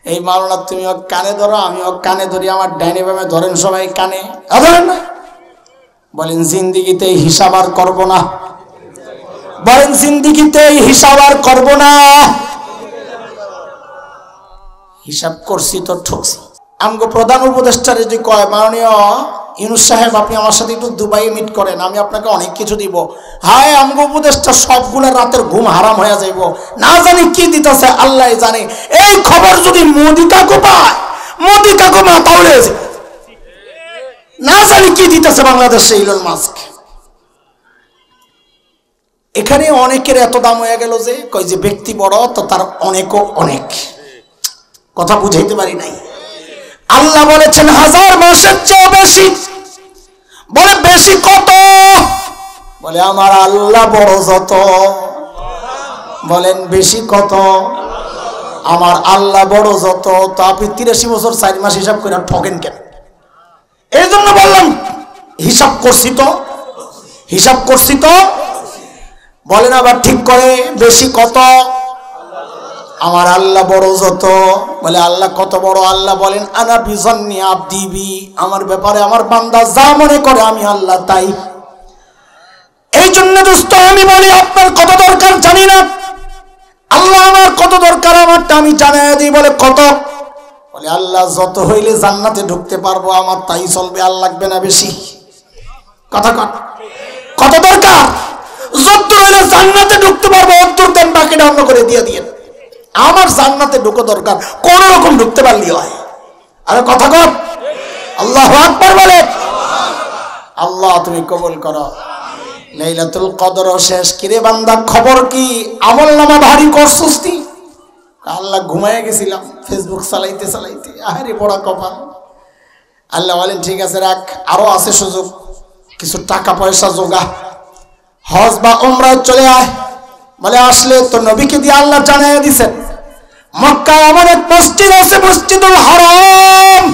এই মাওলানা তুমি ও কানে ধরো, আমি ও কানে ধরি, আমার ডাইনে বামে ধরেন সবাই কানে, ধরেন না? বলেন জিন্দিগিতে হিসাব আর করবো না, বলেন জিন্দিগিতে হিসাব আর করবো না। হিসাব করছি তো ঠকছি। আমগো প্রধান উপদেষ্টার যদি কয় মাননীয় ইউনূস সাহেব আপনি আমার সাথে একটু দুবাই মিট করেন, আমি আপনাকে অনেক কিছু দিব, হায় আমগো উপদেষ্টা সবগুলো রাতের ঘুম হারাম হয়ে যাইব, না জানি কি দিতেছে আল্লাহ জানে। এই খবর যদি মোদি কাকু পায়, মোদি কাকু মাথা উড়ে যায়, না জানি কি দিতেছে বাংলাদেশে ইলন মাস্ক। এখানে অনেকের এত দাম হয়ে গেল যে কই যে ব্যক্তি বড় তো তার অনেকও অনেক, কথা বুঝাইতে পারি নাই। আল্লাহ বলেছেন 1000 মাসের চেয়ে বেশি। বলে বেশি কত? বলে আমার আল্লাহ বড় যত। বলেন বেশি কত? আমার আল্লাহ বড় যত। তো আপনি 83 বছর 4 মাস হিসাব করে ঠকেন কেন? এই জন্য বললাম হিসাব করছি তো, হিসাব করছি তো। বলেন আবার ঠিক করে বেশি কত? আমার আল্লাহ বড় যত। বলে আল্লাহ কত বড়? আল্লাহ বলেন আনা বিজন্নি আবদি বি, আমার ব্যাপারে আমার বান্দা যা মনে করে আমি আল্লাহ তাই। এই জন্য দোস্ত আমি বলি আপনার কত দরকার জানি না, আল্লাহ আমার কত দরকার আমারটা আমি জানাই দিই। বলে কত? বলে আল্লাহ যত হইলে জান্নাতে ঢুকতে পারবো আমার তাই চলবে, আর লাগবে না বেশি। কথা কত? কত দরকার? যত হইলে জান্নাতে ঢুকতে পারবো অন্তর দেন, বাকিটা অন্য করে দিয়ে দিয়ে। আমার জান্নাতে ঢুকো দরকার, কোন রকম ঢুকতে পারলি হয়। আরে কথা কর, আল্লাহু আকবার বলে। আল্লাহ তুমি কবুল করো। লাইলাতুল কদর শেষ। কিরে বান্দা খবর কি? আমলনামা ভারী করছস তুই? আল্লাহ ঘুমায় গেছিলাম ফেসবুক চালাইতে চালাইতে, আরে বড় কপাল। আল্লাহ বলেন ঠিক আছে রাখ, আরো আছে সুযোগ, কিছু টাকা পয়সা জোগা, হজ বা উমরায় চলে আয়। বলে আসলে তো নবীকে দিয়ে আল্লাহ জানাইয়া দিছেন মক্কায় এমন এক মসজিদ আছে, মসজিদুল হারাম।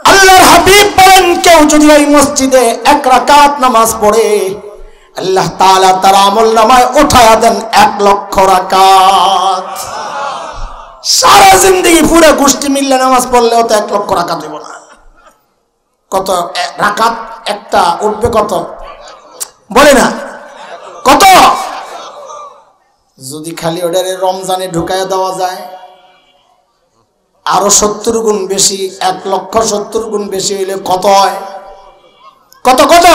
আল্লাহর হাবিব বলেন কেউ যদি এই মসজিদে 1 রাকাত নামাজ পড়ে আল্লাহ তাআলা তার আমলনামায় উঠায়া দেন 1 লক্ষ রাকাত। সারা জিন্দেগি পুরো গোষ্ঠী মিললে নামাজ পড়লেও তো 1 লক্ষ রাকাত হইব না। কত রাকাত একটা উঠবে? কত বলে না? কত? যদি খালি ওটারে রমজানে ঢুকায় দেওয়া যায় আরো 70 গুণ বেশি, 1,70,000 গুণ বেশি হইলে কত হয়? কত কত?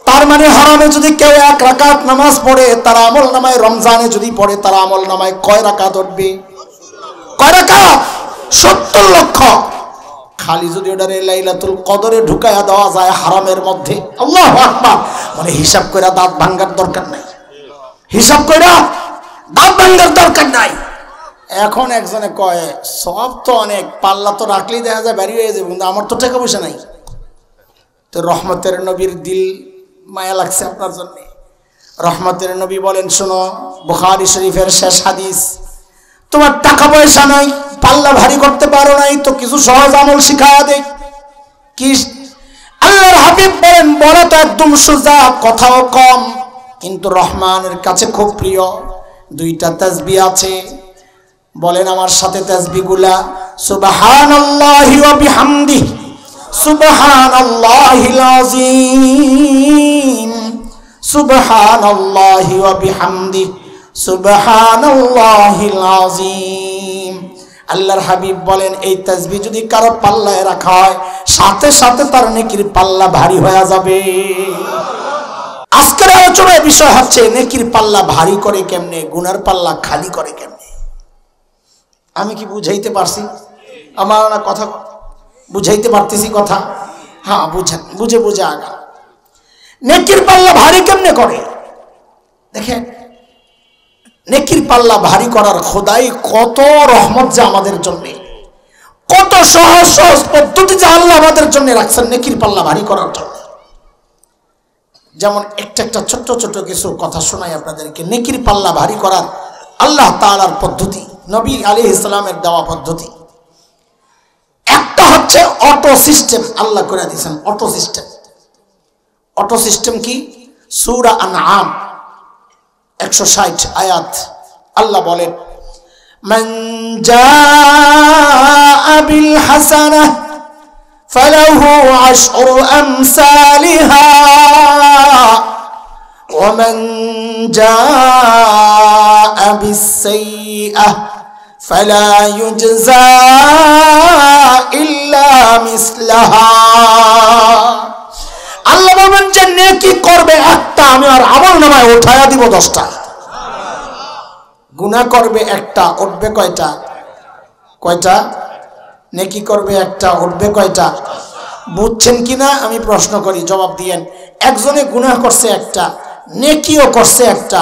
তার মানে হারামে যদি কেউ 1 রাকাত নামাজ পড়ে তার আমল নামায়, রমজানে যদি পড়ে তার আমল নামায় কয় রাকাত উঠবে? কয় রাকাত? 70 লক্ষ। খালি যদি ওটারে লাইলাতুল কদরে ঢুকায়া দেওয়া যায় হারামের মধ্যে, আল্লাহু আকবার, মানে হিসাব কইরা দাঁত ভাঙার দরকার নাই, হিসাব কইরা দাঁত ভাঙার দরকার নাই। এখন একজনে কয় সব তো অনেক, পাল্লা তো রাখলেই দেখা যায় বাড়ি হয়ে যাবে, কিন্তু আমার তো টাকা পয়সা নাই। তো রহমতের নবীর দিল মায়া লাগছে আপনার জন্য। রহমতের নবী বলেন শোনো, বুখারী শরীফের শেষ হাদিস, তোমার টাকা পয়সা নাই, পাল্লা ভারী করতে পারো নাই, তো কিছু সহজ আমল শিখায়া দেই। কি? আল্লাহর হাবিব বলেন বলা তো একদম সোজা, কথাও কম, কিন্তু রহমানের কাছে খুব প্রিয়। 2টা তাসবিহ আছে, বলেন আমার সাথে তাসবিহগুলা, সুবহানাল্লাহি ওয়া বিহামদিহি, সুবহানাল্লাহিল আযীম, সুবহানাল্লাহি ওয়া বিহামদিহি, সুবহানাল্লাহিল আযীম। আল্লাহর হাবিব বলেন এই তাসবিহ যদি কারো পাল্লায় রাখা হয় সাথে সাথে তার নেকির পাল্লা ভারী হয়ে যাবে। আজকের আলোচনার বিষয় হচ্ছে নেকির পাল্লা ভারী করে কেমনে, গুনার পাল্লা খালি করে কেমনে। আমি কি বুঝাইতে পারছি? আমার না কথা বুঝাইতে পারতেছি কথা? হ্যাঁ বুঝে বুঝে আগা। নেকির পাল্লা ভারী কেমনে করে দেখেন, নেকির পাল্লা ভারী করার খোদাই কত রহমত যে আমাদের জন্য, কত সহজ সহজ পদ্ধতি যে আল্লাহ আমাদের জন্য রাখছেন নেকির পাল্লা ভারী করার জন্য। যেমন একটা ছোট্ট ছোট্ট কিছু কথা শোনাই আপনাদেরকে, নেকির পাল্লা ভারী করার আল্লাহ তাআলার পদ্ধতি, নবী আলাইহিস সালামের দেওয়া পদ্ধতি। একটা হচ্ছে অটো সিস্টেম, আল্লাহ করে দিয়েছেন অটো সিস্টেম। অটো সিস্টেম কি? সূরা আনআম 160 আয়াত। আল্লাহ বলেন মান জাআ বিল হাসানাহ ফালাহু আশরু আমসালিহা ওয়া মান জাআ বিস সাইয়্যাহ ফালা ইউজজা ইল্লা মিসলাহা। আল্লাহ বলেন যে নেকি করবে একটা, আমি আর আমলনামায় উঠায়া দিব 10টা। গুনাহ করবে একটা, উঠবে কয়টা? কয়টা? নেকি করবে একটা, উঠবে কয়টা? বুঝছেন কিনা আমি প্রশ্ন করি, জবাব দিয়েন। একজনে গুনাহ করছে একটা, নেকিও করছে একটা,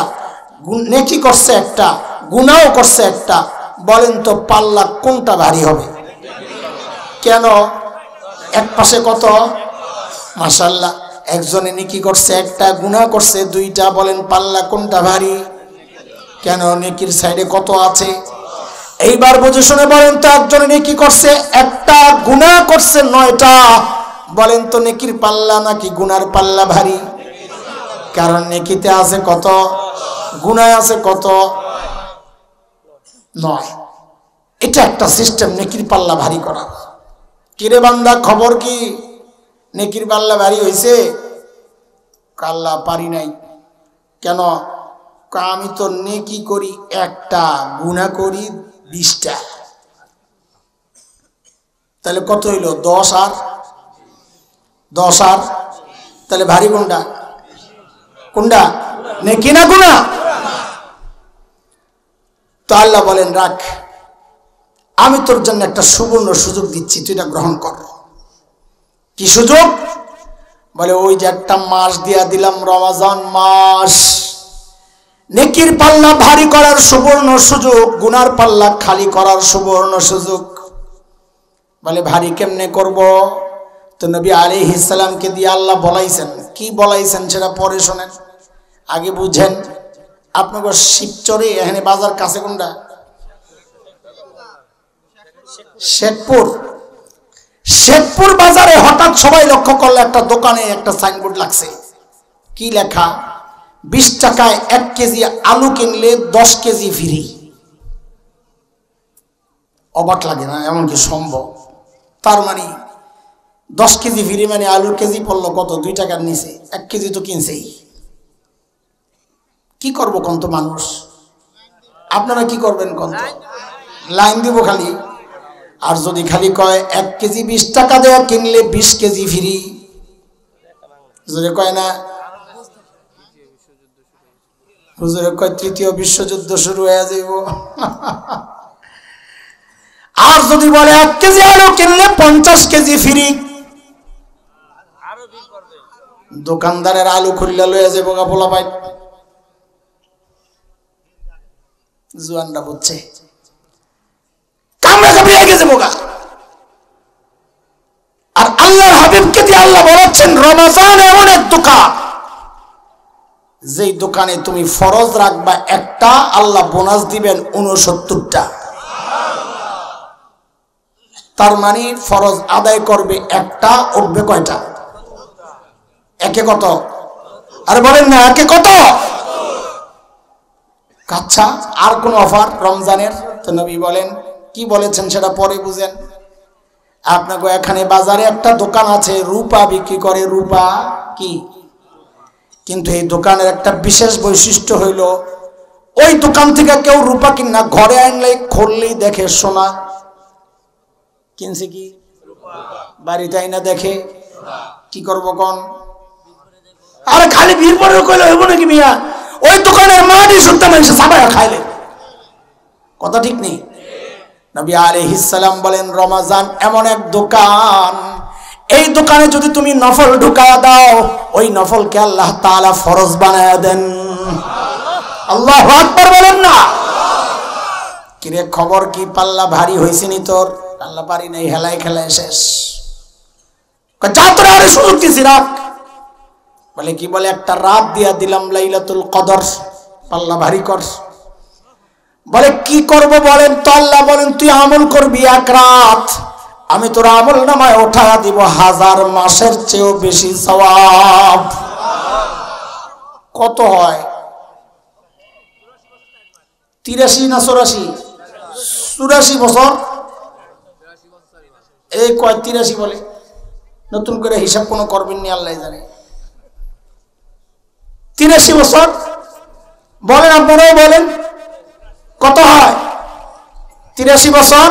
নেকি করছে একটা, গুনাহও করছে একটা। বলেন তো পাল্লা কোনটা ভারী হবে? কেন? এক পাশে কত? মাশাআল্লাহ। একজনে নেকি করছে একটা, গুনাহ করছে 2টা। বলেন পাল্লা কোনটা ভারী? কেন? নেকির সাইডে কত আছে? এইবার বুঝে শুনে বলেন তো, একজনে নেকি করছে একটা, গুনাহ করছে 9টা। বলেন তো নেকির পাল্লা নাকি গুনার পাল্লা ভারী? কারণ নেকিতে আছে কত, গুনায় আছে কত? 9। এটা একটা সিস্টেম নেকির পাল্লা ভারী করা। কিরে বান্দা খবর কি, নেকির পাল্লা ভারী হইছে? আল্লাহ পারি নাই। কেন? আমি তো নেকি করি একটা, গুনাহ করি 20টা। তাহলে কত হইল? 10 আর 10 আর, তাহলে ভারী কোনটা? কোনটা? নেকি না গুনাহ? তো আল্লাহ বলেন রাখ, আমি তোর জন্য একটা সুবর্ণ সুযোগ দিচ্ছি, তুই এটা গ্রহণ কর। কি সুযোগ? বলে ওই যে একটা মাস দিয়া দিলাম, রমজান মাস। নেকির পাল্লা ভারী করার সুবর্ণ সুযোগ, গুনার পাল্লা খালি করার সুবর্ণ সুযোগ। বলে ভারী কেমনে করব? তো নবী আলাইহিস সালামকে দিয়ে আল্লাহ বলাইছেন। কি বলাইছেন সেটা পরে শোনেন, আগে বুঝেন। আপনাকে শিবচরে এখানে বাজার কাছে কোনটা? শেখপুর। শেখপুর বাজারে হঠাৎ সবাই লক্ষ্য করলে একটা দোকানে একটা সাইনবোর্ড লাগছে। কি লেখা? 20 টাকায় 1 কেজি আলু কিনলে 10 কেজি ফ্রি। অবাক লাগে না? এমন কি সম্ভব? তার মানে 10 কেজি ফ্রি মানে আলুর কেজি পড়লো কত? 2 টাকার নিচে। 1 কেজি তো কিনছেই। কি করবো কোন তো মানুষ? আপনারা কি করবেন কোন তো? লাইন দিব খালি। আর যদি খালি কয় 1 কেজি 20 টাকা দেয়া কিনলে 20 কেজি ফ্রি, যদি কয় না, হুজুরে কয় 3য় বিশ্বযুদ্ধ শুরু হয়ে যাইব। আর যদি বলে 1 কেজি আলু কিনলে 50 কেজি ফ্রি, দোকানদারের আলু খুললে লয়ে যাইব গা পোলা পাই। জুয়ানরা বুঝছে, কামড়া কামড়ি আগে যাবো গা। আর আল্লাহর হাবিবকে দিয়ে আল্লাহ বলেছেন রমজান এমন এক দোকান, যেই দোকানে তুমি ফরজ রাখবা একটা, আল্লাহ বোনাস দিবেন 69টা। তার মানে ফরজ আদায় করবে একটা, উঠবে কয়টা? একে কত? আরে বলেন না, একে কত? আচ্ছা, আর কোন অফার রমজানের? তো নবী বলেন, কি বলেছেন সেটা পরে বুঝেন। আপনাকে এখানে বাজারে একটা দোকান আছে, রূপা বিক্রি করে। রূপা কি? কিন্তু এই দোকানের একটা বিশেষ বৈশিষ্ট্য হইল, ওই দোকান থেকে কেউ রূপা কিনা ঘরে আনলেই খুললেই দেখে সোনা। কিনছে কি? বাড়িতে আইনা দেখে। কি করব কোন? আরে খালি ভিড় পরে কইলে হইব নাকি মিয়া? ওই দোকানের মাটি শুদ্ধ মানুষ সাবায়া খাইলে। কথা ঠিক নেই? নবী আলাইহিস সালাম বলেন রমজান এমন এক দোকান, এই দোকানে যদি তুমি নফল ঢুকায়া দাও, ওই নফলকে আল্লাহ তাআলা ফরজ বানায়া দেন। আল্লাহু আকবার বলেন না? কিরে খবর কি? পাল্লা ভারী হইছিনি তোর? আল্লাহ পারি নাই, হেলাই খেলায় শেষ। যা তোর আরে সুযোগ দিছি রাখ। বলে কি? বলে একটা রাত দিয়া দিলাম লাইলাতুল কদর, পাল্লা ভারী কর। বলে কি করব বলেন তো? আল্লাহ বলেন তুই আমল করবি 1 রাত, আমি তোর আমল নামায় উঠায়া দিব 1000 মাসের চেয়েও বেশি সওয়াব। কত হয়? 83 না 84? 84 বছর, এই কয় 83 বলে, নতুন করে হিসাব কোনো করবেন নি, আল্লাহ জানে। 83 বছর বলেন, আপনারাও বলেন কত হয়? 83 বছর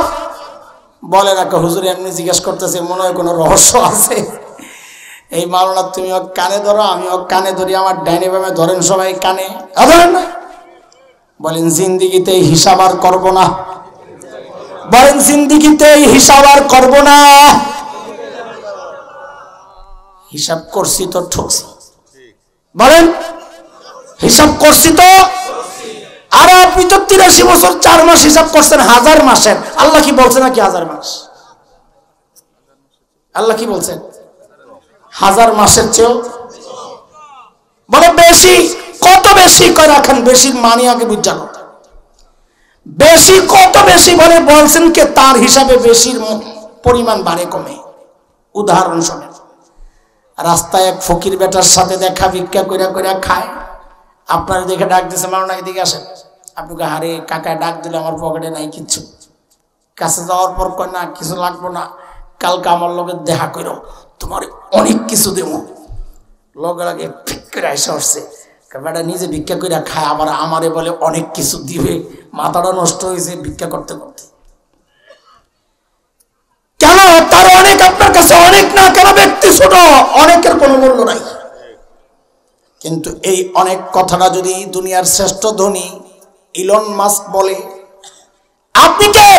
বলে না। হুজুর এমনি জিজ্ঞেস করতেছে, মনে হয় কোনো রহস্য আছে। এই মাওলানা তুমি ও কানে ধরো, আমি ও কানে ধরি, আমার ডাইনে বামে ধরেন সবাই কানে, ধরেন না? বলেন জিন্দিগিতে হিসাব আর করব না, বলেন জিন্দিগিতে হিসাব আর করব না। হিসাব করছি তো ঠকছি, বলেন হিসাব করছি তো। আর আপনি তো 83 বছর 4 মাস হিসাব করছেন, 1000 মাসের। আল্লাহ কি বলছে নাকি 1000 মাস? আল্লাহ কি বলছেন? 1000 মাসের চেয়েও বলে বেশি। কত বেশি করে রাখেন? বেশির মানি আগে বুঝানো। বেশি কত বেশি বলে বলছেন কে? তার হিসাবে বেশির পরিমাণ বাড়ে কমে। উদাহরণ শোনেন, রাস্তায় এক ফকির বেটার সাথে দেখা, ভিক্ষা কইরা কইরা খায়। আপনার দেখে ডাক দিছে, মাওলানা এদিকে আসেন। আপনাকে হারে কাকা ডাক দিলে আমার পকেটে নাই কিচ্ছু। কাছে যাওয়ার পর কয় না কিছু লাগবো না, কালকে আমার লগে দেখা করো, তোমার অনেক কিছু দেবো। লগে লাগে ঠিক করে আসা উঠছে, বেটা নিজে ভিক্ষা করে খায়, আবার আমারে বলে অনেক কিছু দিবে। মাথাটা নষ্ট হয়েছে ভিক্ষা করতে করতে। কেন? তার অনেক আপনার কাছে অনেক না কেন? ব্যক্তি ছোট, অনেকের কোনো মূল্য নাই। কিন্তু এই অনেক কথাটা যদি দুনিয়ার শ্রেষ্ঠ ধনী ইলন মাস্ক বলে, আপনি কে?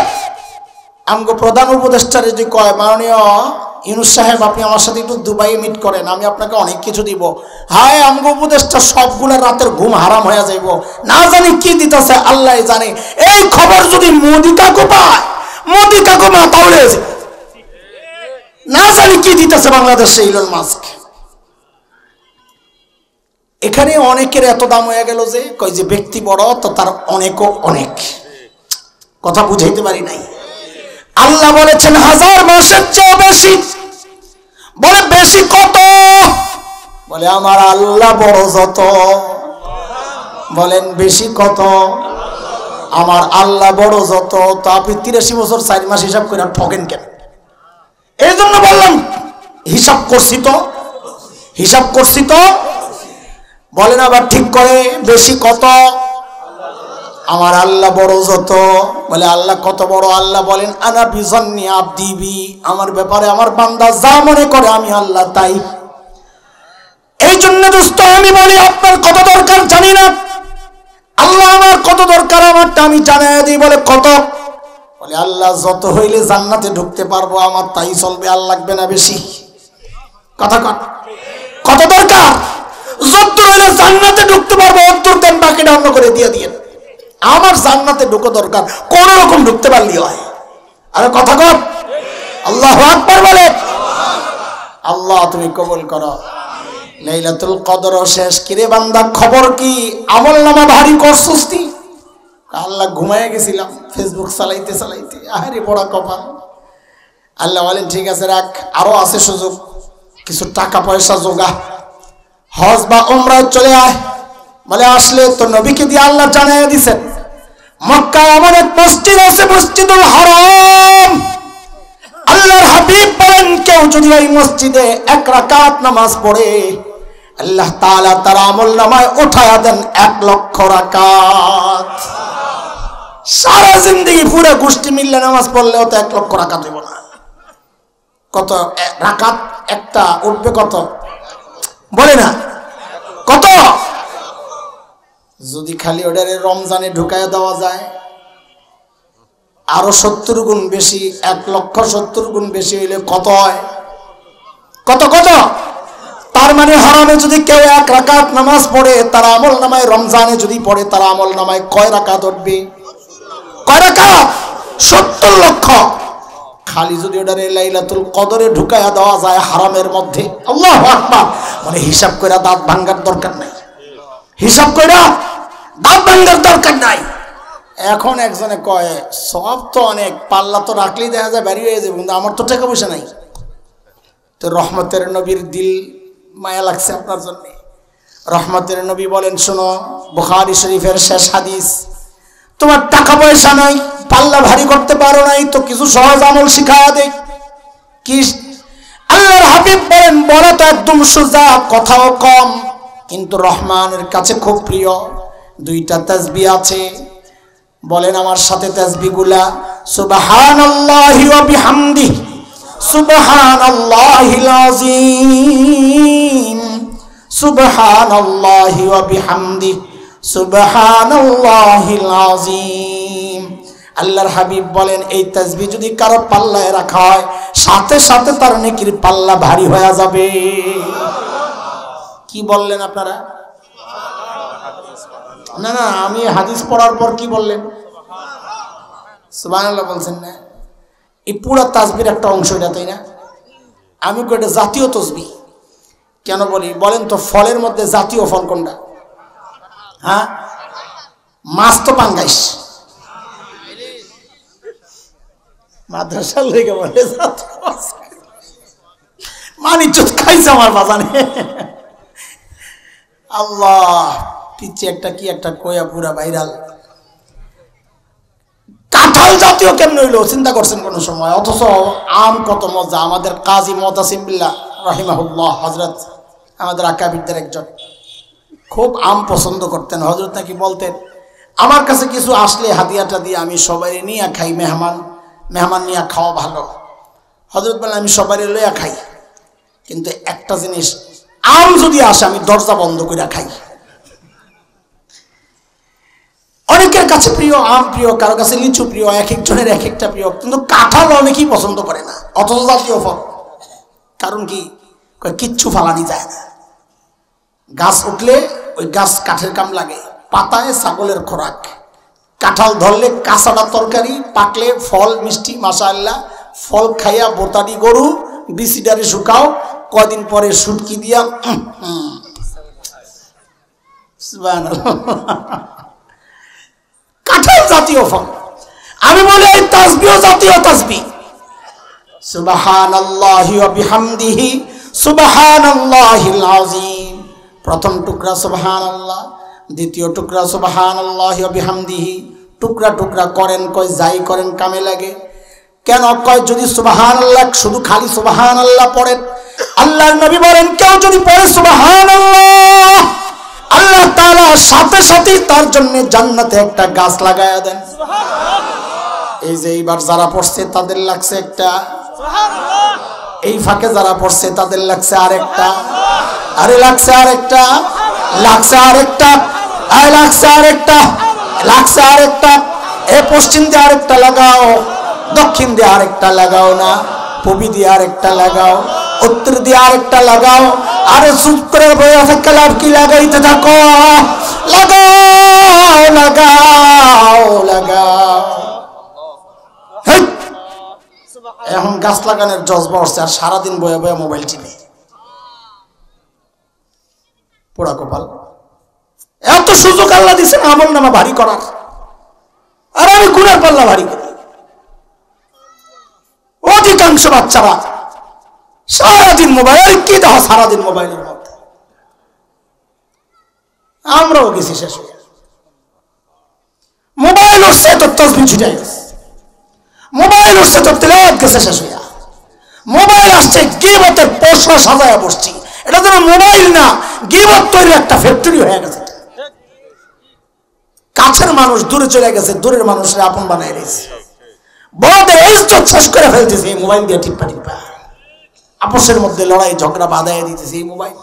আমগো প্রধান উপদেষ্টারে যদি কয়, মাননীয় ইউনূস সাহেব আপনি আমার সাথে একটু দুবাইয়ে মিট করেন, আমি আপনাকে অনেক কিছু দিব। হায় আমগো উপদেষ্টা সবগুলো রাতের ঘুম হারাম হয়ে যাইব, না জানি কি দিতেছে আল্লাহ জানে। এই খবর যদি মোদি কাকু পায়, মোদি কাকু মাথা উড়ে যায়, না জানি কি দিতেছে বাংলাদেশে ইলন মাস্ক। এখানে অনেকের এত দাম হয়ে গেল যে কয় যে ব্যক্তি বড় তো তার অনেকও অনেক। কথা বুঝাইতে পারি নাই। আল্লাহ বলেছেন 1000 মাসের চেয়ে বেশি। বলে বেশি কত? বলে আমার আল্লাহ বড় যত। বলেন বেশি কত? আমার আল্লাহ বড় যত। তো আপনি 83 বছর 4 মাস হিসাব করে ঠকেন কেন? এই জন্য বললাম হিসাব করছি তো, হিসাব করছি তো। বলেন আবার ঠিক করে, বেশি কত? আমার আল্লাহ বড় যত। বলে আল্লাহ কত বড়? আল্লাহ বলেন আনা বিজন্নি আবদি বি, আমার ব্যাপারে আমার বান্দা যা মনে করে আমি আল্লাহ তাই। এই জন্য দোস্ত আমি বলি আপনার কত দরকার জানি না, আল্লাহ আমার কত দরকার আমারটা আমি জানাই দিই। বলে কত? বলে আল্লাহ যত হইলে জান্নাতে ঢুকতে পারবো আমার তাই চলবে, আর লাগবে না বেশি। কথা কন, কত দরকার? যত হইলে জান্নাতে ঢুকতে পারবো অন্তর দেন, বাকিটা অন্য করে দিয়ে দিয়ে। আমার জান্নাতে ঢুকো দরকার, কোন রকম ঢুকতে পারলি হয়। আরে কথা কর, আল্লাহু আকবার বলে। আল্লাহ তুমি কবুল করো। লাইলাতুল কদর শেষ। কিরে বান্দা খবর কি? আমলনামা ভারী করছস তুই? আল্লাহ ঘুমায় গেছিলাম ফেসবুক চালাইতে চালাইতে। আরে বড় কপাল। আল্লাহ বলেন ঠিক আছে রাখ, আরো আছে সুযোগ, কিছু টাকা পয়সা জোগা, হজ বা উমরায় চলে আয়। বলে আসলে তো নবীকে দিয়ে আল্লাহ জানাইয়া দিছেন মক্কায় এমন এক মসজিদ আছে, মসজিদুল হারাম। আল্লাহর হাবিব বলেন কেউ যদি এই মসজিদে 1 রাকাত নামাজ পড়ে আল্লাহ তাআলা তার আমলনামায় উঠায়া দেন 1 লক্ষ রাকাত। সারা জিন্দেগি পুরো গোষ্ঠী মিললে নামাজ পড়লেও তো 1 লক্ষ রাকাত হইব না। কত রাকাত একটা উঠবে? কত বলে না? কত? যদি খালি ওটারে রমজানে ঢুকায় দেওয়া যায় আরো 70 গুণ বেশি, 1,70,000 গুণ বেশি হইলে কত হয়? কত কত? তার মানে হারামে যদি কেউ 1 রাকাত নামাজ পড়ে তার আমল নামায়, রমজানে যদি পড়ে তার আমল নামায় কয় রাকাত উঠবে? কয় রাকাত? 70 লক্ষ। খালি যদি ওটারে লাইলাতুল কদরে ঢুকায়া দেওয়া যায় হারামের মধ্যে, আল্লাহু আকবার, মানে হিসাব কইরা দাঁত ভাঙার দরকার নাই। হিসাব কইরা দাঁত ভাঙার দরকার নাই। এখন একজনে কয় সব তো অনেক, পাল্লা তো রাখলেই দেখা যায় বাড়ি হয়ে যাবে, কিন্তু আমার তো টাকা পয়সা নাই। তো রহমতের নবীর দিল মায়া লাগছে আপনার জন্য। রহমতের নবী বলেন শোনো, বুখারী শরীফের শেষ হাদিস, তোমার টাকা পয়সা নাই, পাল্লা ভারী করতে পারো নাই তো কিছু সহজ আমল শিখায়া দেই। কি? আল্লাহর হাবিব বলেন, বলা তো একদম সোজা, কথাও কম, কিন্তু রহমানের কাছে খুব প্রিয়। দুইটা তাসবিহ আছে, বলেন আমার সাথে তাসবিহগুলা। সুবহানাল্লাহি ওয়া বিহামদিহি, সুবহানাল্লাহিল আযীম, সুবহানাল্লাহি ওয়া বিহামদিহি, সুবহানাল্লাহিল আযীম। আল্লাহর হাবিব বলেন, এই তাসবিহ যদি কারো পাল্লায় রাখা হয়, সাথে সাথে তার নেকির পাল্লা ভারী হয়ে যাবে। কি বললেন আপনারা? না না, আমি হাদিস পড়ার পর কি বললেন? সুবহানাল্লাহ বলছেন না? এই পুরো তাসবির একটা অংশ এটা, তাই না? আমি কই এটা জাতীয় তাসবিহ। কেন বলি বলেন তো? ফলের মধ্যে জাতীয় ফল কোনটা? হ্যাঁ, মাছ তো পাঙ্গাইশ। মাদ্রাসার লেগে বলে মানিজ্জত খাইছে আমার বাজানে। আল্লাহ, পিছে একটা কি একটা কয়া পুরা ভাইরাল। কাঁঠাল জাতীয় কেমন হইলো চিন্তা করছেন কোন সময়? অথচ আম কত মজা। আমাদের কাজী মুতাসিম বিল্লাহ রাহিমাহুল্লাহ হযরত, আমাদের আকাবিরদের একজন, খুব আম পছন্দ করতেন। হযরত নাকি বলতেন, আমার কাছে কিছু আসলে হাদিয়াটা দিয়ে আমি সবাই নিয়ে খাই, মেহমান নিয়ে খাওয়া ভালো। হযরত বলেন, আমি সবাই লইয়া খাই, কিন্তু একটা জিনিস, আম যদি আসে আমি দরজা বন্ধ করে খাই। অনেকের কাছে প্রিয় আম, প্রিয় কারো কাছে লিচু প্রিয়, এক একজনের এক একটা প্রিয়, কিন্তু কাঁঠাল অনেকেই পছন্দ করে না, অথচ জাতীয় ফল। কারণ কি? কিচ্ছু ফালানি যায় না। গাছ উঠলে ওই গাছ কাঠের কাম লাগে, পাতায় ছাগলের খোরাক, কাঁঠাল ধরলে কাঁচাটা তরকারি, পাকলে ফল মিষ্টি। মাশাআল্লাহ, ফল খাইয়া বোতারি গরু, বিসিডারে শুকাও, কদিন পরে শুটকি দিয়া। কাঁঠাল জাতীয় ফল। আমি বলি এই তাসবিহ জাতীয় তাসবিহ। সুবহানাল্লাহি ওয়া বিহামদিহি, সুবহানাল্লাহিল আযীম। প্রথম টুকরা সুবহানাল্লাহ, দ্বিতীয় টুকরা সুবহানাল্লাহি ওয়া বিহামদিহি। টুকরা টুকরা করেন, কয় যাই করেন কামে লাগে। কেন কয়? যদি সুবহানাল্লাহ শুধু খালি সুবহানাল্লাহ পড়েন, আল্লাহর নবী বলেন, কেউ যদি পড়ে সুবহানাল্লাহ, আল্লাহ তাআলা সাথে সাথে তার জন্য জান্নাতে একটা গাছ লাগায়া দেন। এই যে এইবার যারা পড়ছে তাদের লাগছে একটা, এই ফাঁকে যারা পড়ছে তাদের লাগছে আরেকটা, আরে লাগছে আরেকটা, লাগছে আরেকটা, আরে লাগছে আরেকটা, লাগছে আরেকটা। এ পশ্চিম দিয়ে আরেকটা লাগাও, দক্ষিণ দিয়ে আরেকটা লাগাও না, পূর্ব দিয়ে আরেকটা লাগাও, উত্তর দিয়ে আরেকটা লাগাও। আরে চুপ করে বই অপেক্ষা লাভ কি? লাগাইতে থাকো, লাগাও লাগাও লাগাও। এখন গাছ লাগানোর জজবা হচ্ছে, আর সারাদিন বয়ে বয়ে মোবাইল টিপে। পোড়া কপাল। এত সুযোগ আল্লাহ দিচ্ছেন আমল নামা ভারী করার, আর আমি গুনার পাল্লা ভারী করি। অধিকাংশ বাচ্চারা সারাদিন মোবাইল, কি দেখো সারাদিন মোবাইলের মধ্যে। আমরাও গেছি শেষ হয়ে। মোবাইল উঠছে তো তাসবিহ ছুটাই গেছে, মোবাইল উঠছে তো তেলাওয়াত গেছে শেষ হইয়া। মোবাইল আসছে, গীবতের পশরা সাজায়া বসছি। এটা যেন মোবাইল না, গীবত তৈরি একটা ফ্যাক্টরি হয়ে গেছে। কাছের মানুষ দূরে চলে গেছে, দূরের মানুষের আপন বানাই রয়েছে। বড়দের ইজ্জত শেষ করে ফেলতেছে এই মোবাইল দিয়ে টিপ্পা টিপ্পা। আপসের মধ্যে লড়াই ঝগড়া বাঁধাইয়া দিতেছে এই মোবাইল।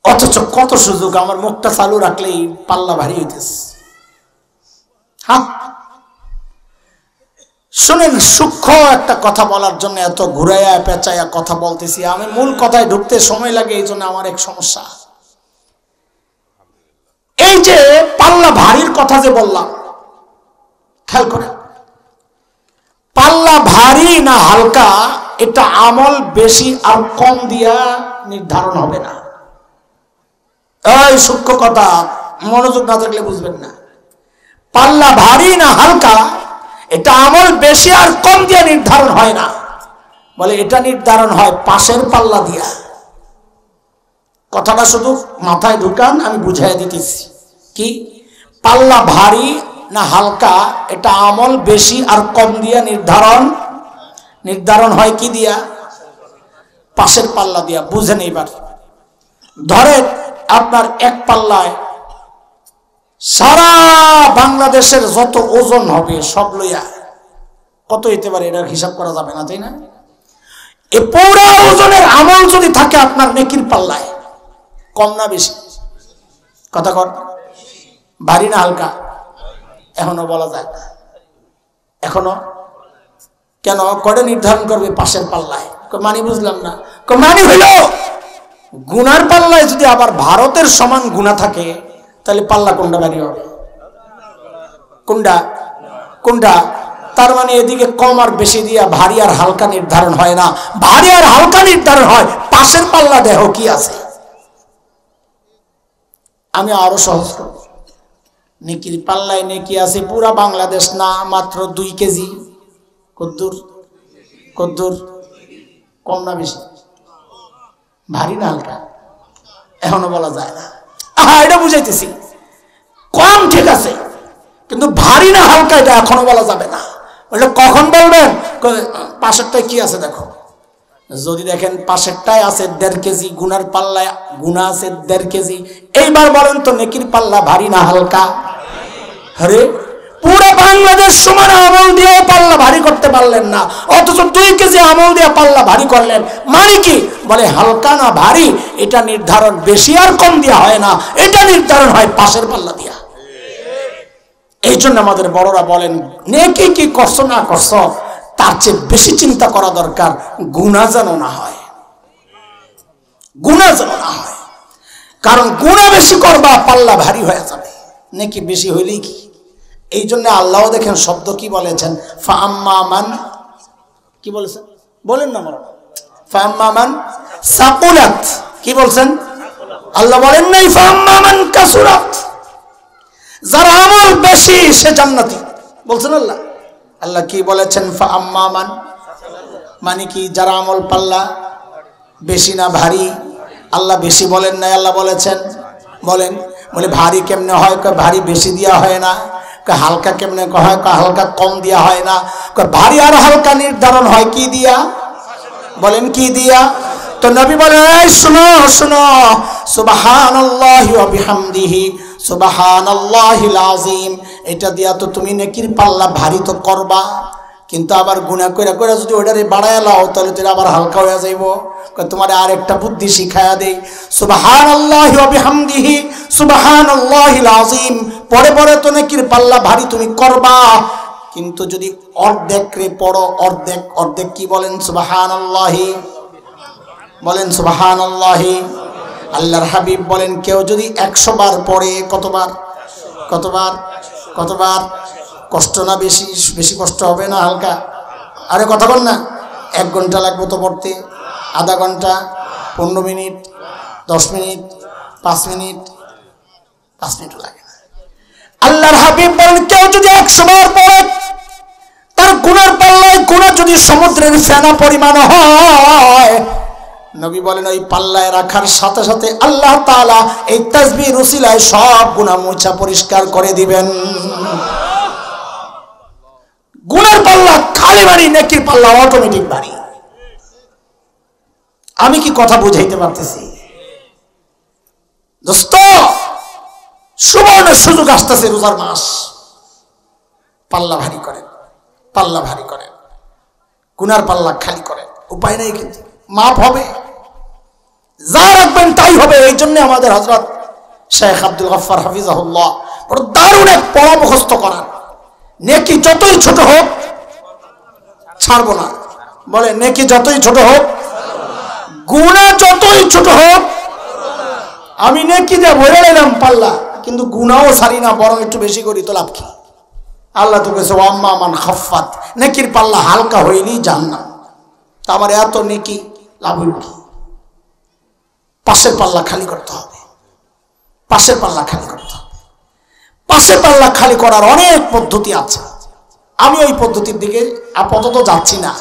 অথচ কত সুযোগ, আমার মুখটা চালু রাখলেই পাল্লা ভারী হইতেছে। হ্যাঁ, শুনেন, সূক্ষ্ম একটা কথা বলার জন্য এত ঘুরাইয়া পেঁচাইয়া কথা বলতেছি। আমি মূল কথায় ঢুকতে সময় লাগে, এই জন্য আমার এক সমস্যা। এই যে পাল্লা ভারীর কথা যে বললাম, খেয়াল করে, পাল্লা ভারী না হালকা, এটা আমল বেশি আর কম দিয়া নির্ধারণ হবে না। এই সূক্ষ্ম কথা, মনোযোগ না থাকলে বুঝবেন না। পাল্লা ভারী না হালকা, এটা আমল বেশি আর কম দিয়ে নির্ধারণ হয় না। বলে এটা নির্ধারণ হয় পাশের পাল্লা দিয়া। কথাটা শুধু মাথায় ঢুকান, আমি বুঝাই দিতেছি। কি? পাল্লা ভারী না হালকা এটা আমল বেশি আর কম দিয়া নির্ধারণ হয় কি দিয়া? পাশের পাল্লা দিয়া। বুঝেন এইবার, ধরেন আপনার এক পাল্লায় সারা বাংলাদেশের যত ওজন হবে সব লইয়া কত হইতে পারে এটা হিসাব করা যাবে না, তাই না? এই পুরো ওজনের আমল যদি থাকে আপনার নেকির পাল্লায়, কম না বেশি? কথা কর, ভারী না হালকা? এখনো বলা যায় না। এখনো কেন? কটা নির্ধারণ করবে পাশের পাল্লায়? মানে বুঝলাম না। মানে হইল গুনার পাল্লায় যদি আবার ভারতের সমান গুনাহ থাকে তাহলে পাল্লা কোনটা ভারী হবে? কোনটা? তার মানে এদিকে কম আর বেশি দিয়া ভারী আর হালকা নির্ধারণ হয় না, ভারী আর হালকা নির্ধারণ হয় পাশের পাল্লা দেহ কি আছে। আমি আরো সহজ করব, নেকির পাল্লায় নেকি আছে পুরা বাংলাদেশ না, মাত্র 2 কেজি। কদ্দুর? কম না বেশি? ভারী না হালকা? এখনো বলা যায় না। এটা বুঝাইতেছি, কম ঠিক আছে, কিন্তু ভারী না হালকা এটা এখনো বলা যাবে না। বললে কখন বলবেন? পাশেরটায় কি আছে দেখো। যদি দেখেন পাশেরটায় আছে 1.5 কেজি, গুনার পাল্লায় গুনাহ আছে 1.5 কেজি, এইবার বলেন তো নেকির পাল্লা ভারী না হালকা? আরে পুরো বাংলাদেশ সমান আমল দিয়ে পাল্লা ভারী করতে পারলেন না, অথচ 2 কেজি আমল দিয়ে পাল্লা ভারী করলেন। মানে কি? বলে হালকা না ভারী এটা নির্ধারণ বেশি আর কম দিয়া হয় না, এটা নির্ধারণ হয় পাশের পাল্লা দিয়া। এই জন্য আমাদের বড়রা বলেন নেকি কি করছো না করছো তার চেয়ে বেশি চিন্তা করা দরকার গুনাহ যেন না হয়। কারণ গুনাহ বেশি করবা পাল্লা ভারী হয়ে যাবে, নেকি বেশি হইলেই কি। এই জন্য আল্লাহ দেখেন শব্দ কি বলেছেন, ফাআম্মা মান, কি বলেছেন? বলেন না মারা, ফাআম্মা মান সাকুলাত। কি বলছেন? আল্লাহ বলেন নাই ফাআম্মা মান কাসুরাত। যার আমল বেশি সে জান্নাতি বলছেন আল্লাহ। আল্লাহ কি বলেছেন? ফাআম্মা মান, মানে কি? যার আমল পাল্লা বেশি না ভারী। আল্লাহ বেশি বলেন নাই, আল্লাহ বলেছেন। বলেন, বলে ভারী কেমনে হয়? ভারী বেশি দেওয়া হয় না। হালকা কেমনে হয়? হালকা কম দেওয়া হয় না। ভারী আর হালকা নির্ধারণ হয় কি দিয়া? বলেন কি দিয়া? তো নবী বলেন শুনো শুনো, সুবহানাল্লাহি ওয়া বিহামদিহি সুবহানাল্লাহিল আযীম, এটা দিয়া তো তুমি নেকির পাল্লা ভারী তো করবা, কিন্তু আবার গুনাহ কইরা কইরা যদি ওইটারে বাড়ায় লাও তাহলে তো আবার হালকা হয়ে যাইব। তোমারে আরেকটা বুদ্ধি শিখায়া দেই, সুবহানাল্লাহি ওয়া বিহামদিহি সুবহানাল্লাহিল আযীম, পরে পরে তো নেকির পাল্লা ভারী তুমি করবা, কিন্তু যদি অর্ধেক রে পড়ো, অর্ধেক কি বলেন? সুবহানাল্লাহি, বলেন সুবহানাল্লাহি। আল্লাহর হাবিব বলেন কেউ যদি 100 বার পড়ে, কতবার? কষ্ট না বেশি? বেশি কষ্ট হবে না হালকা? আরে কথা বল না। 1 ঘন্টা লাগবে তো পড়তে, আধা ঘন্টা, 15 মিনিট, 10 মিনিট, 5 মিনিট, 5 মিনিটও লাগে না। আল্লাহর হাবিব বলেন কেউ যদি 100 বার পড়ে তার গুনার পাল্লায় গুনাহ যদি সমুদ্রের ফেনা পরিমাণ হয়, নবী বলেন ওই পাল্লায় রাখার সাথে সাথে আল্লাহ তাআলা এই তাসবিহ উসিলায় সব গুনাহ মুছা পরিষ্কার করে দিবেন। গুনার পাল্লা খালি ভারী, নেকির পাল্লা অটোমেটিক ভারী। আমি কি কথা বুঝাইতে পারতেছি? দোস্ত, সুবর্ণ সুযোগ আসতেছে, রোজার মাস, পাল্লা ভারী করেন, গুনার পাল্লা খালি করেন। উপায় নেই, কিন্তু মাপ হবে, যা রাখবেন তাই হবে। এই জন্য আমাদের হযরত শেখ আব্দুল গফফার হাফিজাহুল্লাহ বড় দারুণ এক পড়া মুখস্থ করান, নেকি যতই ছোট হোক ছাড়বো না। বলে নেকি যতই ছোট হোক, গুনাহ যতই ছোট হোক, আমি নেকি দিয়ে ভরে নিলাম পাল্লা, কিন্তু গুনাহও ছাড়ি না, বরং একটু বেশি করি, তো লাভ কি? আল্লাহ তো কেছে ওয়াম্মা মান খাফফাত, নেকির পাল্লা হালকা হইলেই জান্নাত। তা আমার এত নেকি, লাভ হইল কি? পাশের পাল্লা খালি করতে হবে। পাশের পাল্লা খালি করার অনেক পদ্ধতি আছে, আমি ওই পদ্ধতির দিকে আপাতত যাচ্ছি না।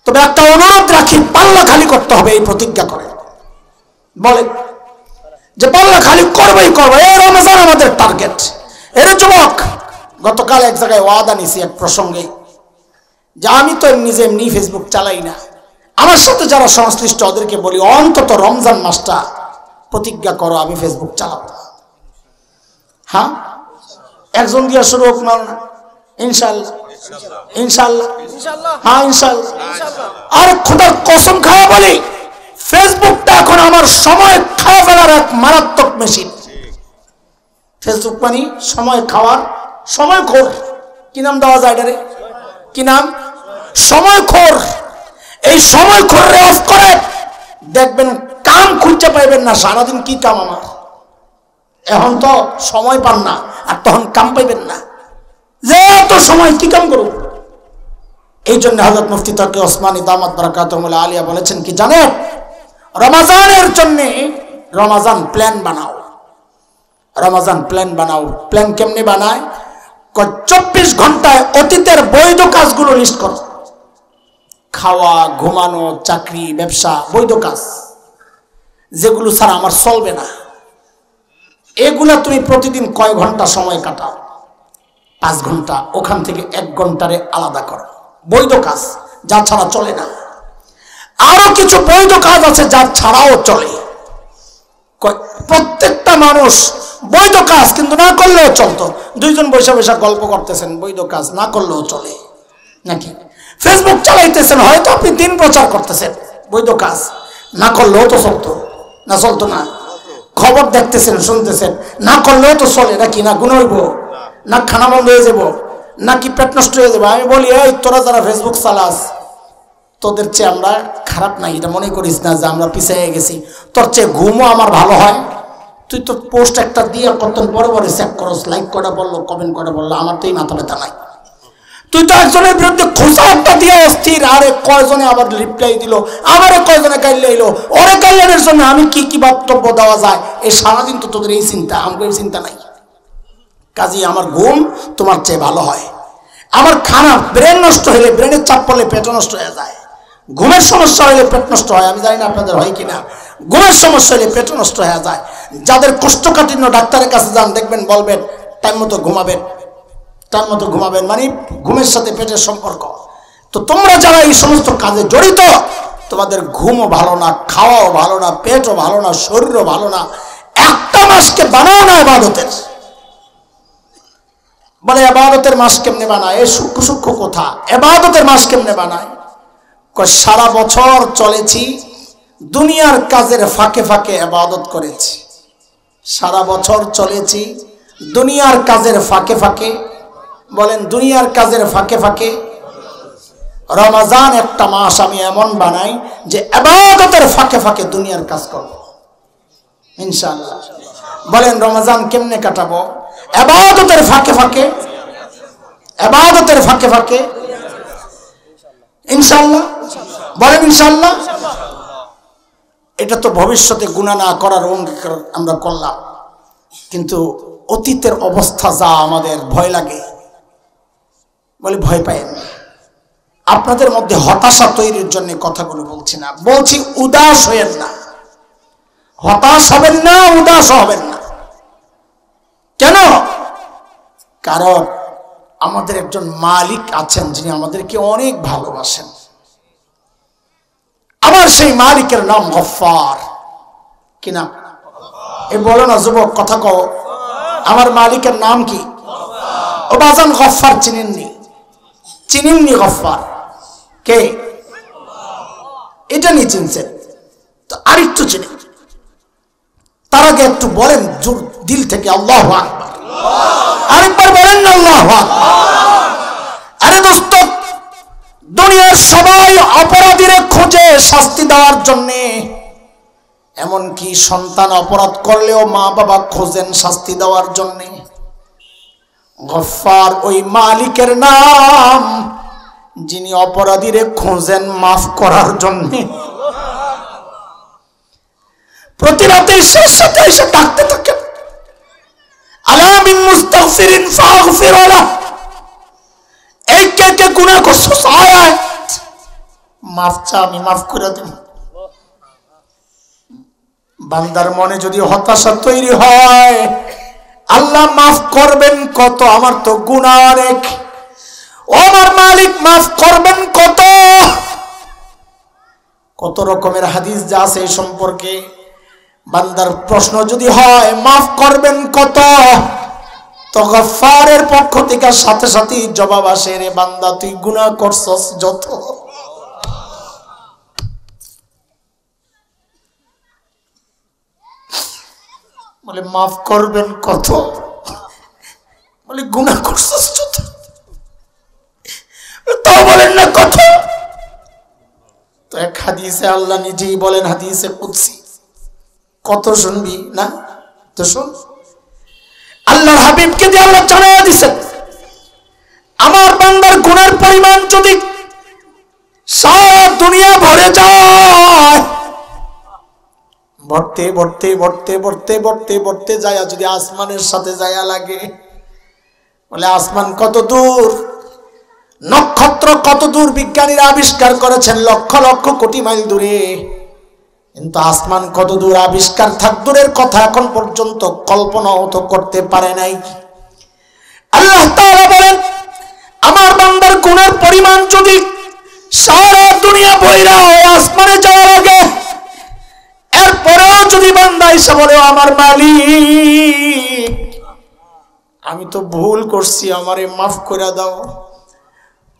তবে একটা অনুরোধ রাখি, পাল্লা খালি করতে হবে এই প্রতিজ্ঞা করে। বলে যে পাল্লা খালি করবেই করবে, এই রমজান আমাদের টার্গেট। এর যুবক, গতকাল এক জায়গায় ওয়াদা নিছি এক প্রসঙ্গে, যে আমি তো নিজে এমনি ফেসবুক চালাই না, আমার সাথে যারা সংশ্লিষ্ট ওদেরকে বলি অন্তত রমজান মাসটা প্রতিজ্ঞা করো আমি ফেসবুক চালাবো। হ্যাঁ, একজন দিয়া শুরু হোক না, ইনশাআল্লাহ ইনশাআল্লাহ, হ্যাঁ ইনশাআল্লাহ। আর খোদার কসম খাওয়া বলি, ফেসবুকটা এখন আমার সময় খাওয়া ফেলার এক মারাত্মক মেশিন। ফেসবুক মানে সময় খাওয়ার, সময় খোর। কি নাম দেওয়া যায় এটারে? কি নাম? সময় খোর। এই সময় খোরে অফ করে দেখবেন কাম খুঁজতে পাইবেন না। সারাদিন কি কাম আমার, এখন তো সময় পান না, আর তখন কাম পাইবেন না, যে এত সময় কি কাম করুন। এই জন্য হযরত মুফতি তকি ওসমানী দামাত বারাকাতুহুল আলিয়া বলেছেন কি জানেন, রমজানের জন্য রমজান প্ল্যান বানাও। রমজান প্ল্যান বানাও। প্ল্যান কেমনে বানায়? 24 ঘন্টায় অতীতের বৈধ কাজগুলো লিস্ট করো। খাওয়া, ঘুমানো, চাকরি, ব্যবসা, বৈধ কাজ যেগুলো ছাড়া আমার চলবে না, এগুলা তুমি প্রতিদিন কয় ঘন্টা সময় কাটাও? 5 ঘন্টা। ওখান থেকে 1 ঘন্টারে আলাদা করো, বৈধ কাজ যা ছাড়া চলে না। আরো কিছু বৈধ কাজ আছে যা ছাড়াও চলে। প্রত্যেকটা মানুষ বৈধ কাজ কিন্তু না করলেও চলতো। দুইজন বৈশা বৈশা গল্প করতেছেন, বৈধ কাজ না করলেও চলে নাকি? ফেসবুক চালাইতেছেন, হয়তো আপনি দিন প্রচার করতেছেন, বৈধ কাজ না করলেও তো চলতো, না চলতো না? খবর দেখতেছেন, শুনতেছেন, না করলেও তো চলে নাকি? না গুণ হইব, না খানা বন্ধ হয়ে যাব, নাকি পেট নষ্ট হয়ে যাবে? আমি বলি, এই তোরা যারা ফেসবুক চালাস, তোদের চেয়ে আমরা খারাপ নাই, এটা মনে করিস না যে আমরা পিছিয়ে গেছি। তোর চেয়ে ঘুমও আমার ভালো হয়। তুই তো পোস্ট একটা দিয়ে কত বড় বড় চেক করস, লাইক করা বললো, কমেন্ট করা বললো, আমার তো এই মাথা ব্যথা নাই। তুই তো একজনের বিরুদ্ধে খোঁজা একটা দিয়ে অস্থির, আরে কয়জনে আবার রিপ্লাই দিল, আমারে কয়জনে গাইলে এলো, ওরে গাইলের জন্য আমি কি কি বক্তব্য দেওয়া যায়, এই সারাদিন তো তোদের এই চিন্তা, আমাকে এই চিন্তা নাই। কাজেই আমার ঘুম তোমার চেয়ে ভালো হয়। আমার খানা, ব্রেন নষ্ট হলে, ব্রেনের চাপ পড়লে পেট নষ্ট হয়ে যায়। ঘুমের সমস্যা হলে পেট নষ্ট হয়, আমি জানি না আপনাদের হয় কিনা। ঘুমের সমস্যা হলে পেট নষ্ট হয়ে যায়। যাদের কোষ্ঠকাঠিন্য, ডাক্তারের কাছে যান, দেখবেন বলবেন টাইম মতো ঘুমাবেন, টাইম মতো ঘুমাবেন, মানে ঘুমের সাথে পেটের সম্পর্ক। তো তোমরা যারা এই সমস্ত কাজে জড়িত, তোমাদের ঘুমও ভালো না, খাওয়াও ভালো না, পেটও ভালো না, শরীরও ভালো না। একটা মাসকে বানাও না ইবাদতের। বলে ইবাদতের মাস কেমনে বানায়? এই সূক্ষ্ম সূক্ষ্ম কথা। ইবাদতের মাস কেমনে বানায়? সারা বছর চলেছি, দুনিয়ার কাজের ফাঁকে ফাঁকে ইবাদত করেছি। সারা বছর চলেছি দুনিয়ার কাজের ফাঁকে ফাঁকে, বলেন দুনিয়ার কাজের ফাঁকে ফাঁকে। রমজান একটা মাস আমি এমন বানাই যে ইবাদতের ফাঁকে ফাঁকে দুনিয়ার কাজ করব ইনশাআল্লাহ। বলেন রমজান কেমনে কাটাবো? ইবাদতের ফাঁকে ফাঁকে, ইবাদতের ফাঁকে ফাঁকে ইনশাআল্লাহ। বলেন ইনশাআল্লাহ। এটা তো ভবিষ্যতে গুনাহ না করার অঙ্গীকার আমরা করলাম, কিন্তু অতীতের অবস্থা যা আমাদের ভয় লাগে। বলে ভয় পায়েন না। আপনাদের মধ্যে হতাশা তৈরির জন্য কথাগুলো বলছি না, বলছি উদাস হবেন না। হতাশ হবেন না, উদাস হবেন না। কেন? কারণ আমাদের একজন মালিক আছেন যিনি আমাদেরকে অনেক ভালোবাসেন। আমার সেই মালিকের নাম গফফার। কি নাম? এই বলো না যুবক, কথা কও, আমার মালিকের নাম কি? ও বাজান, গফফার চিনেননি? চিনেননি গফফার কে? এটা নিয়ে চিনছেন তো আরেকটু চিনেন। তার আগে একটু বলেন জোর দিল থেকে আল্লাহু আকবার। আরেকবার বলেন না আল্লাহু আকবার। আরে দোস্ত, দুনিয়ার সবাই অপরাধীরা খোঁজে শাস্তি দেওয়ার জন্য, এমনকি সন্তান অপরাধ করলেও মা বাবা খোঁজেন শাস্তি দেওয়ার জন্য। গফফার ওই মালিকের নাম যিনি অপরাধীরে খোঁজেন মাফ করার জন্য। প্রতি রাতে শেষ সাথে এসে ডাকতে থাকেন, আলা মিন মুস্তাগফিরিন ফাগফির লাহু। এই কে কে গুনাহ করছস, আয় আয় মাফ চা, আমি মাফ করে দেব। বান্দার মনে যদি হতাশা তৈরি হয়, আল্লাহ মাফ করবেন কত, আমার তো গুনাহ অনেক, ও আমার মালিক মাফ করবেন কত। কত রকমের হাদিস যা আছে এই সম্পর্কে। বান্দার প্রশ্ন যদি হয় মাফ করবেন কত, তো গফফারের পক্ষ থেকে সাথে সাথে জবাব আসে, রে বান্দা তুই গুনাহ করছস যত। বলে মাফ করবেন কত, বলে গুনাহ করছস যত। তো বলেন না কত। তো এক হাদিসে আল্লাহ নিজেই বলেন, হাদিসে কুদসি, কত শুনবি না? তো শুন, আল্লাহর হাবিবকে দিয়ে আল্লাহ জানায়া দিয়েছেন, আমার বান্দার গুনার পরিমাণ যদি সারা দুনিয়া ভরে যায়, ভরতে ভরতে ভরতে ভরতে ভরতে ভরতে যায়, যদি আসমানের সাথে যায় লাগে, বলে আসমান কত দূর, নক্ষত্র কত দূর, বিজ্ঞানীরা আবিষ্কার করেছেন লক্ষ লক্ষ কোটি মাইল দূরে, কিন্তু আসমান কত দূর আবিষ্কার থাক দূরের কথা, এখন পর্যন্ত কল্পনাও তো করতে পারে নাই। আল্লাহ তাআলা বলেন, আমার বান্দার গুনার পরিমাণ যদি সারা দুনিয়া বইরা হয় আসমানে যাওয়ার আগে, এরপরেও যদি বান্দা এসে বলে আমার মালিক আমি তো ভুল করছি, আমারে মাফ করে দাও,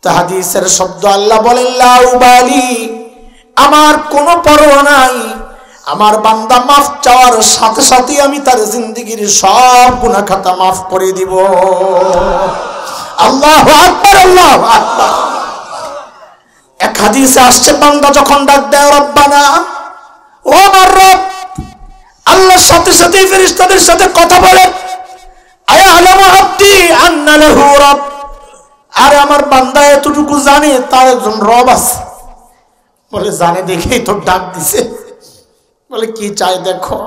তা হাদিসের শব্দ আল্লাহ বলেন লা উবালি, আমার কোনো পরোয়া নাই, আমার বান্দা মাফ চাওয়ার সাথে সাথে আমি তার জিন্দেগীর সব গুনাহ খাতা মাফ করে দিব। আল্লাহু আকবার, আল্লাহু আকবার। এক হাদিসে আসছে, বান্দা যখন ডাক দেয় রব্বানা, ও আমার রব, আল্লাহর সাথে সাথে ফেরেশতাদের সাথে কথা বলে, আয়ালামু আব্দি আন্না লাহু রব, আর আমার বান্দা এতটুকু জানে তার একজন রব আছে। বলে জানে দেখেই তো ডাক দিছে। বলে কি চাই দেখো,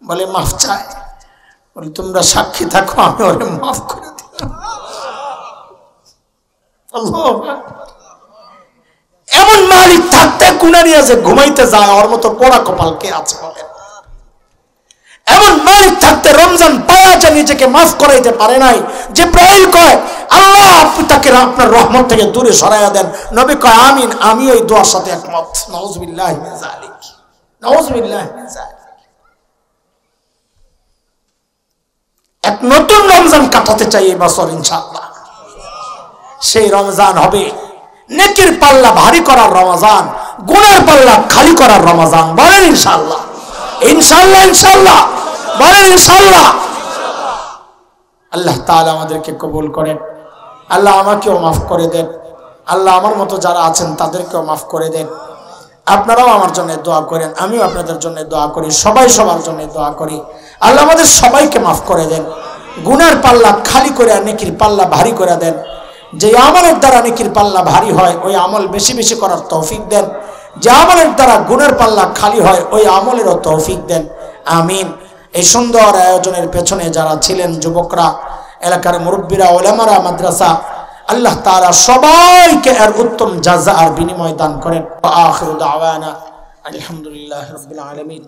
বলে মাফ চাই। বলে তোমরা সাক্ষী থাকো, আমি ওরে মাফ করে দিলাম। এমন মালিক থাকতে গুনাহ নিয়ে যে ঘুমাইতে যায়, ওর মতো পোড়া কপাল কে আছে বলেন? এমন মালিক থাকতে রমজান পায়া যে নিজেকে মাফ করাইতে পারে নাই, জিবরাইল কয় আল্লাহ আপনি তাকে আপনার রহমত থেকে দূরে সরাইয়া দেন, নবী কয় আমিন, আমি ওই দোয়ার সাথে একমত। নাউযুবিল্লাহি মিন যালিক, নাউযুবিল্লাহি মিন যালিক। এক নতুন রমজান কাটাতে চাই এই বছর ইনশাআল্লাহ। সেই রমজান হবে নেকির পাল্লা ভারী করার রমজান, গুনার পাল্লা খালি করার রমজান। বলেন ইনশাআল্লাহ, ইনশাআল্লাহ, ইনশাআল্লাহ, বলেন ইনশাআল্লাহ। আল্লাহ তাআলা আমাদেরকে কবুল করেন। আল্লাহ আমাকেও মাফ করে দেন। আল্লাহ আমার মতো যারা আছেন তাদেরকেও মাফ করে দেন। আপনারাও আমার জন্য দোয়া করেন, আমিও আপনাদের জন্য দোয়া করি, সবাই সবার জন্য দোয়া করি। আল্লাহ আমাদের সবাইকে মাফ করে দেন, গুনার পাল্লা খালি করে নেকির পাল্লা ভারী করে দেন। যে আমলের দ্বারা নেকির পাল্লা ভারী হয় ওই আমল বেশি বেশি করার তৌফিক দেন, যে আমলের দ্বারা গুনার পাল্লা খালি হয় ওই আমলেরও তৌফিক দেন। আমিন। এই সুন্দর আয়োজনের পেছনে যারা ছিলেন, যুবকরা, এলাকার মুরব্বীরা, উলামারা, মাদ্রাসা, আল্লাহ তাআলা সবাইকে এর উত্তম জাযা আর বিনিময় দান করেন। আখিরু দাওয়ানা আলহামদুলিল্লাহি রাব্বিল আলামিন।